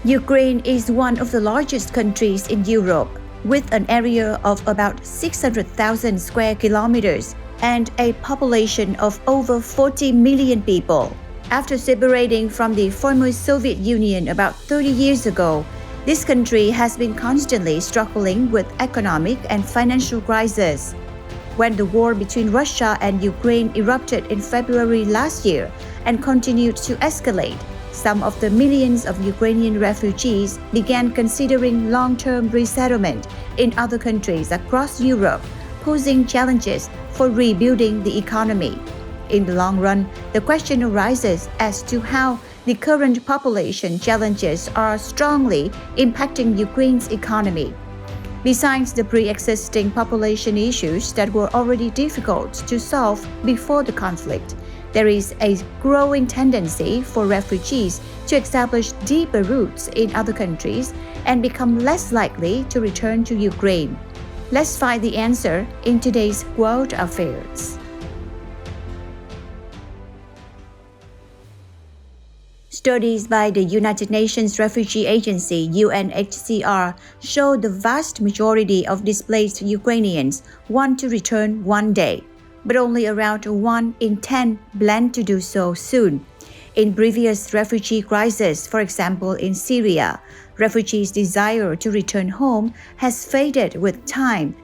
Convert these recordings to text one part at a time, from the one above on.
Ukraine is one of the largest countries in Europe, with an area of about 600,000 square kilometers and a population of over 40 million people. After separating from the former Soviet Union about 30 years ago, this country has been constantly struggling with economic and financial crises. When the war between Russia and Ukraine erupted in February last year and continued to escalate, some of the millions of Ukrainian refugees began considering long-term resettlement in other countries across Europe, posing challenges for rebuilding the economy. In the long run, the question arises as to how the current population challenges are strongly impacting Ukraine's economy. Besides the pre-existing population issues that were already difficult to solve before the conflict, there is a growing tendency for refugees to establish deeper roots in other countries and become less likely to return to Ukraine. Let's find the answer in today's World Affairs. Studies by the United Nations Refugee Agency (UNHCR) show the vast majority of displaced Ukrainians want to return one day, but only around 1 in 10 plan to do so soon. In previous refugee crises, for example in Syria, refugees' desire to return home has faded with time.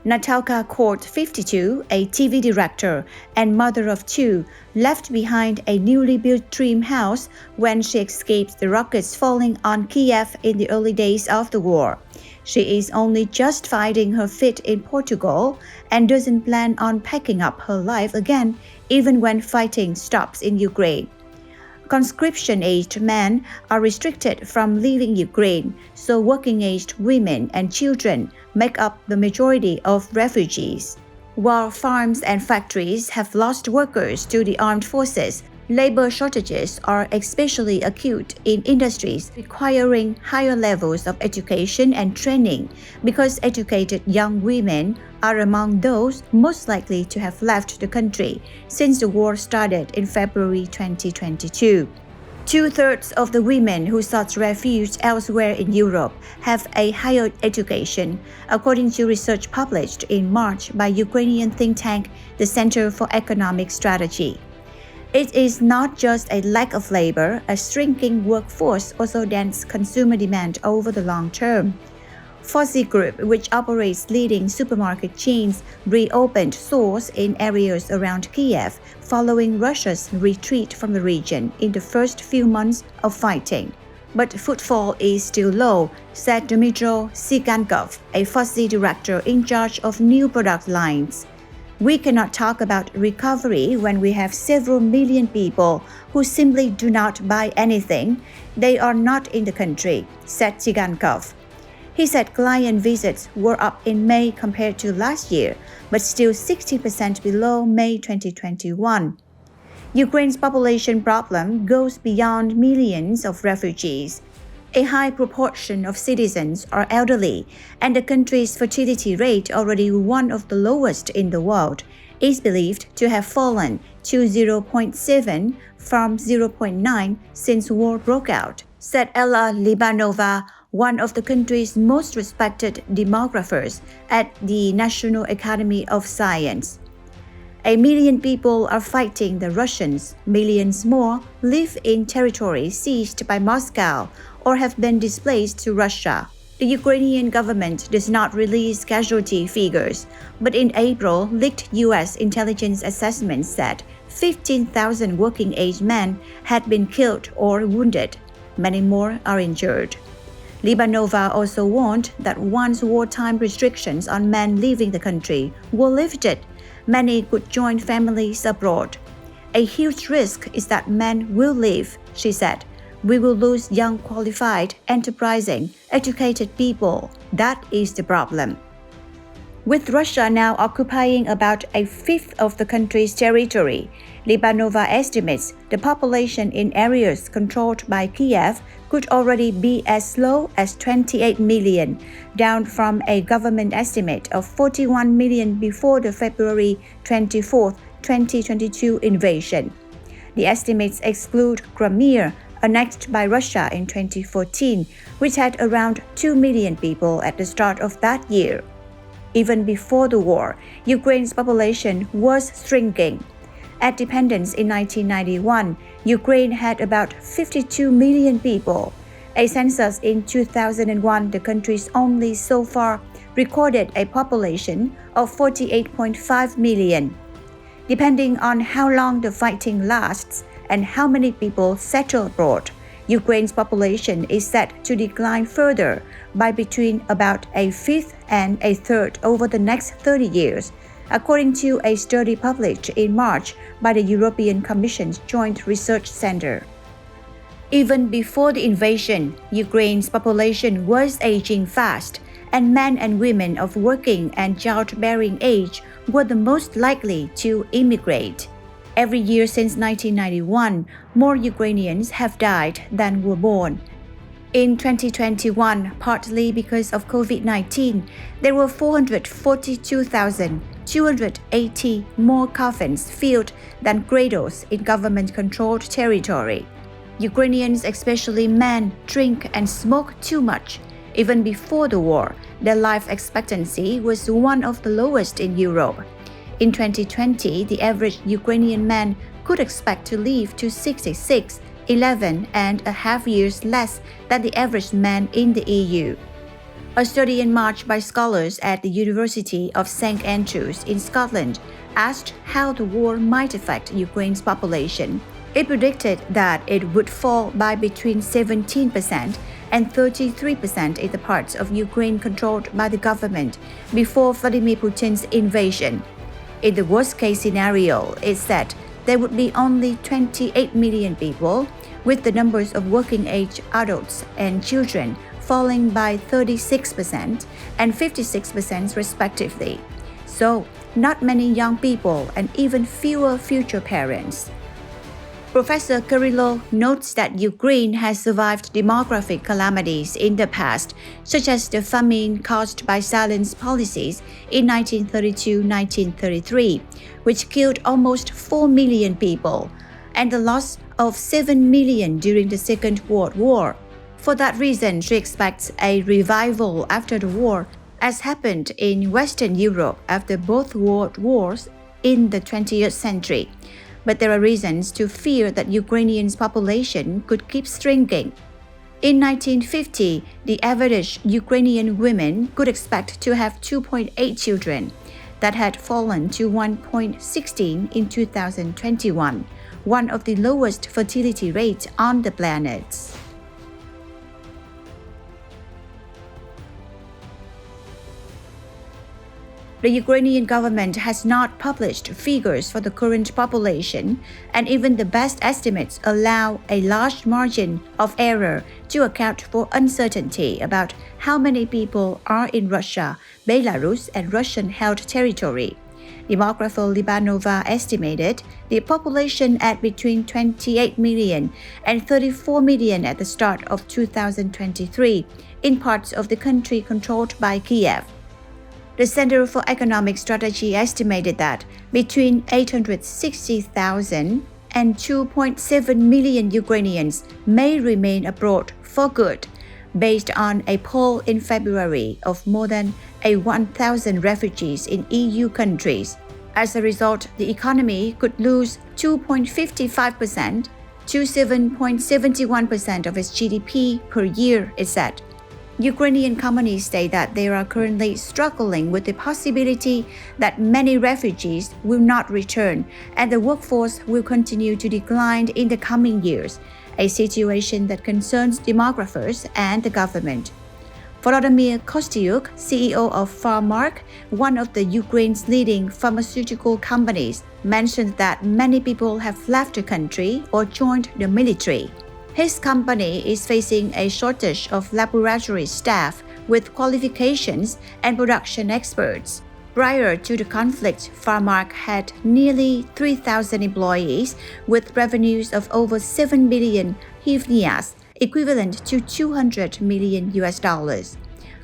Natalka Court, 52, a TV director and mother of two, left behind a newly built dream house when she escaped the rockets falling on Kiev in the early days of the war. She is only just finding her feet in Portugal and doesn't plan on packing up her life again even when fighting stops in Ukraine. Conscription-aged men are restricted from leaving Ukraine, so working-aged women and children make up the majority of refugees. While farms and factories have lost workers to the armed forces, labor shortages are especially acute in industries requiring higher levels of education and training because educated young women are among those most likely to have left the country since the war started in February 2022. Two-thirds of the women who sought refuge elsewhere in Europe have a higher education, according to research published in March by Ukrainian think tank, the Center for Economic Strategy. It is not just a lack of labor, a shrinking workforce also dents consumer demand over the long term. Fossi Group, which operates leading supermarket chains, reopened stores in areas around Kiev following Russia's retreat from the region in the first few months of fighting. But footfall is still low, said Dmytro Sigankov, a Fossi director in charge of new product lines. We cannot talk about recovery when we have several million people who simply do not buy anything. They are not in the country, said Sigankov. He said client visits were up in May compared to last year, but still 60% below May 2021. Ukraine's population problem goes beyond millions of refugees. A high proportion of citizens are elderly, and the country's fertility rate, already one of the lowest in the world, is believed to have fallen to 0.7 from 0.9 since war broke out, said Ella Libanova, one of the country's most respected demographers at the National Academy of Science. 1 million people are fighting the Russians. Millions more live in territory seized by Moscow or have been displaced to Russia. The Ukrainian government does not release casualty figures, but in April, leaked U.S. intelligence assessments said 15,000 working-age men had been killed or wounded. Many more are injured. Libanova also warned that once wartime restrictions on men leaving the country were lifted, many could join families abroad. A huge risk is that men will leave, she said. We will lose young, qualified, enterprising, educated people. That is the problem. With Russia now occupying about a fifth of the country's territory, Libanova estimates the population in areas controlled by Kiev could already be as low as 28 million, down from a government estimate of 41 million before the February 24, 2022 invasion. The estimates exclude Crimea, annexed by Russia in 2014, which had around 2 million people at the start of that year. Even before the war, Ukraine's population was shrinking. At independence in 1991, Ukraine had about 52 million people. A census in 2001, the country's only so far recorded a population of 48.5 million. Depending on how long the fighting lasts and how many people settle abroad, Ukraine's population is set to decline further by between about a fifth and a third over the next 30 years, according to a study published in March by the European Commission's Joint Research Center. Even before the invasion, Ukraine's population was aging fast, and men and women of working and childbearing age were the most likely to immigrate. Every year since 1991, more Ukrainians have died than were born. In 2021, partly because of COVID-19, there were 442,280 more coffins filled than cradles in government-controlled territory. Ukrainians, especially men, drink and smoke too much. Even before the war, their life expectancy was one of the lowest in Europe. In 2020, the average Ukrainian man could expect to live to 66, 11.5 years less than the average man in the EU. A study in March by scholars at the University of St. Andrews in Scotland asked how the war might affect Ukraine's population. It predicted that it would fall by between 17% and 33% in the parts of Ukraine controlled by the government before Vladimir Putin's invasion. In the worst-case scenario, it said there would be only 28 million people, with the numbers of working-age adults and children falling by 36% and 56% respectively. So, not many young people and even fewer future parents. Professor Kirillov notes that Ukraine has survived demographic calamities in the past, such as the famine caused by Stalin's policies in 1932-1933, which killed almost 4 million people, and the loss of 7 million during the Second World War. For that reason, she expects a revival after the war, as happened in Western Europe after both world wars in the 20th century. But there are reasons to fear that Ukrainians' population could keep shrinking. In 1950, the average Ukrainian women could expect to have 2.8 children. That had fallen to 1.16 in 2021, one of the lowest fertility rates on the planet. The Ukrainian government has not published figures for the current population, and even the best estimates allow a large margin of error to account for uncertainty about how many people are in Russia, Belarus, and Russian-held territory. Demographer Libanova estimated the population at between 28 million and 34 million at the start of 2023 in parts of the country controlled by Kiev. The Center for Economic Strategy estimated that between 860,000 and 2.7 million Ukrainians may remain abroad for good, based on a poll in February of more than 1,000 refugees in EU countries. As a result, the economy could lose 2.55% to 7.71% of its GDP per year, it said. Ukrainian companies say that they are currently struggling with the possibility that many refugees will not return and the workforce will continue to decline in the coming years, a situation that concerns demographers and the government. Volodymyr Kostyuk, CEO of Pharmark, one of the Ukraine's leading pharmaceutical companies, mentioned that many people have left the country or joined the military. His company is facing a shortage of laboratory staff with qualifications and production experts. Prior to the conflict, Pharmark had nearly 3,000 employees with revenues of over 7 billion hryvnias, equivalent to $200 million.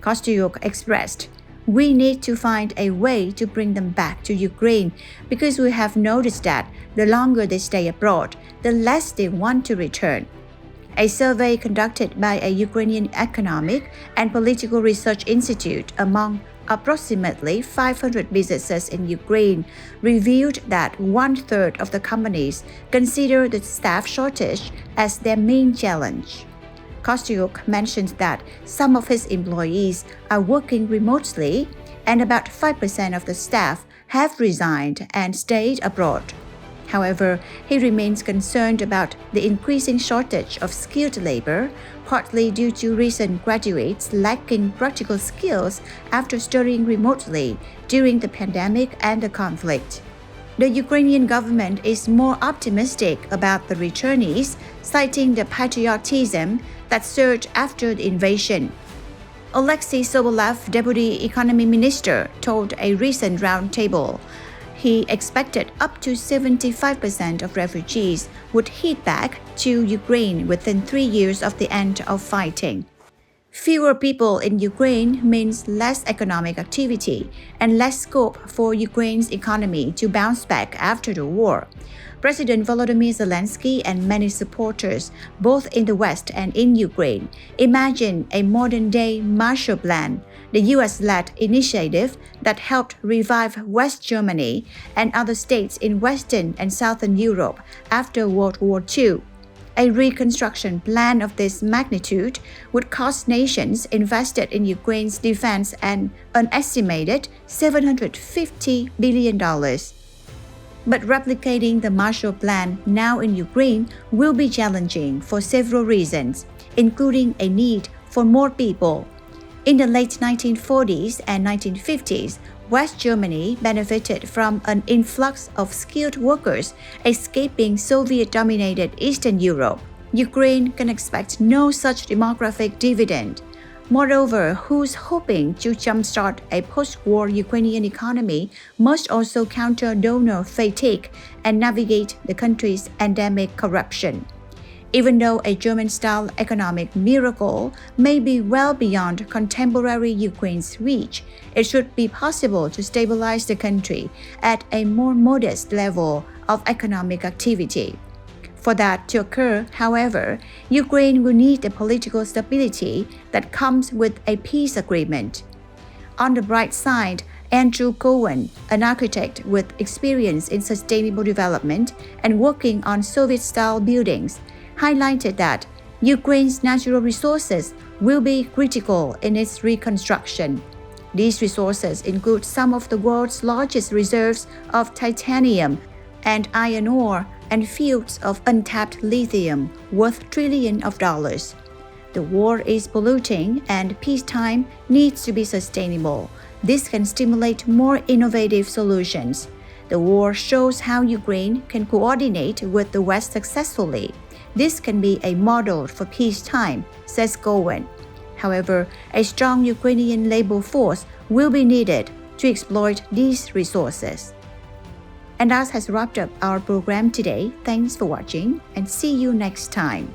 Kostyuk expressed, "We need to find a way to bring them back to Ukraine because we have noticed that the longer they stay abroad, the less they want to return." A survey conducted by a Ukrainian Economic and Political Research Institute among approximately 500 businesses in Ukraine revealed that 1/3 of the companies consider the staff shortage as their main challenge. Kostyuk mentioned that some of his employees are working remotely and about 5% of the staff have resigned and stayed abroad. However, he remains concerned about the increasing shortage of skilled labor, partly due to recent graduates lacking practical skills after studying remotely during the pandemic and the conflict. The Ukrainian government is more optimistic about the returnees, citing the patriotism that surged after the invasion. Alexei Sobolev, Deputy Economy Minister, told a recent roundtable he expected up to 75% of refugees would head back to Ukraine within 3 years of the end of fighting. Fewer people in Ukraine means less economic activity and less scope for Ukraine's economy to bounce back after the war. President Volodymyr Zelensky and many supporters, both in the West and in Ukraine, imagine a modern-day Marshall Plan, the US-led initiative that helped revive West Germany and other states in Western and Southern Europe after World War II. A reconstruction plan of this magnitude would cost nations invested in Ukraine's defense an estimated $750 billion. But replicating the Marshall Plan now in Ukraine will be challenging for several reasons, including a need for more people. In the late 1940s and 1950s, West Germany benefited from an influx of skilled workers escaping Soviet-dominated Eastern Europe. Ukraine can expect no such demographic dividend. Moreover, who's hoping to jumpstart a post-war Ukrainian economy must also counter donor fatigue and navigate the country's endemic corruption. Even though a German-style economic miracle may be well beyond contemporary Ukraine's reach, it should be possible to stabilize the country at a more modest level of economic activity. For that to occur, however, Ukraine will need the political stability that comes with a peace agreement. On the bright side, Andrew Cohen, an architect with experience in sustainable development and working on Soviet-style buildings, highlighted that Ukraine's natural resources will be critical in its reconstruction. These resources include some of the world's largest reserves of titanium and iron ore and fields of untapped lithium worth trillions of dollars. The war is polluting and peacetime needs to be sustainable. This can stimulate more innovative solutions. The war shows how Ukraine can coordinate with the West successfully. This can be a model for peacetime, says Cohen. However, a strong Ukrainian labor force will be needed to exploit these resources. And that has wrapped up our program today. Thanks for watching and see you next time.